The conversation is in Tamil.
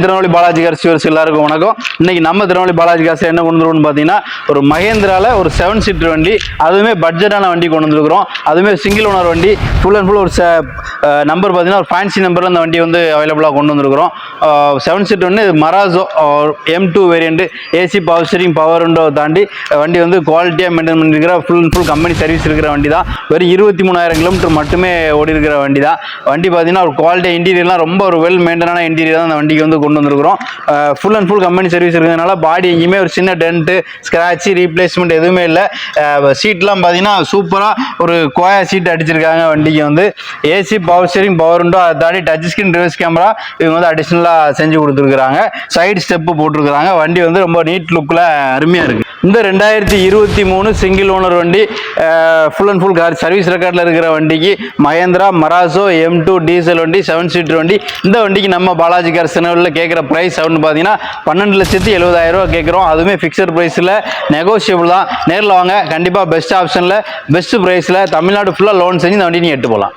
திருநெல்வேலி பாலாஜி கார்ஸ் வியூவர்ஸ் எல்லாருக்கும் வணக்கம். இன்னைக்கு நம்ம திருநெல்வேலி பாலாஜி கார்ஸ் என்ன கொண்டு வந்துருக்கோம்னு பார்த்தீங்கன்னா ஒரு மகேந்திரால ஒரு 7 சீட்டர் வண்டி, அதுவுமே பட்ஜெட்டான வண்டி கொண்டு வந்துருக்கிறோம். அதுவுமே சிங்கிள் ஓனர் வண்டி, ஃபுல் அண்ட் ஃபுல் ஒரு நம்பர் பார்த்தீங்கன்னா ஒரு ஃபேன்சி நம்பரில் அந்த வண்டி வந்து அவைலபிளாக கொண்டு வந்துருக்கிறோம். 7 சீட்டர் வந்து Marazzo M2 variant, AC power steering power window தாண்டி வண்டி வந்து குவாலிட்டியாக மெயின்டைன் பண்ணிருக்கிற full and full company service இருக்கிற வண்டி தான். வெறும் 23,000 கிலோமீட்டர் மட்டுமே ஓடி இருக்கிற வண்டி தான். வண்டி பார்த்தீங்கன்னா ஒரு குவாலிட்டியாக இன்டீரியர்லாம் ரொம்ப ஒரு வெல் மெயின்டைனான இன்டீரியர் தான் அந்த வண்டிக்கு வந்து கொண்டு வந்திருக்கிறோம். Full and full company service இருக்கிறதுனால பாடி எங்கேயுமே ஒரு சின்ன டென்ட்டு ஸ்க்ராட்சு ரீப்ளேஸ்மெண்ட் எதுவுமே இல்லை. சீட்லாம் பார்த்தீங்கன்னா சூப்பராக ஒரு கோயா சீட் அடிச்சிருக்காங்க. வண்டிக்கு வந்து AC power steering power window, அதை தாண்டி டச் ஸ்கிரீன் ரிவர்ஸ் கேமரா இவங்க வந்து அடிஷ்னலாக செஞ்சு கொடுத்துருக்குறாங்க. சைடு ஸ்டெப்பு போட்டிருக்கிறாங்க. வண்டி வந்து ரொம்ப நீட் லுக்கில் அருமையாக இருக்குது. இந்த 2023 சிங்கிள் ஓனர் வண்டி, full and full car service ரெக்கார்டில் இருக்கிற வண்டிக்கு மகேந்திரா மராசோ M2 டீசல் வண்டி 7 சீட்டர் வண்டி. இந்த வண்டிக்கு நம்ம பாலாஜி கார்ஸ் திருநெல்வேலியில் கேட்குற ப்ரைஸ் எவ்வளோன்னு பார்த்தீங்கன்னா 12,70,000 கேட்குறோம். அதுவுமே ஃபிக்ஸட் ப்ரைஸில், நெகோஷியபிள் தான். நேரில் வாங்க, கண்டிப்பாக பெஸ்ட் ஆப்ஷனில் பெஸ்ட் ப்ரைஸில் தமிழ்நாடு ஃபுல்லாக லோன் செஞ்சு இந்த வண்டி நீங்கள் எட்டு போகலாம்.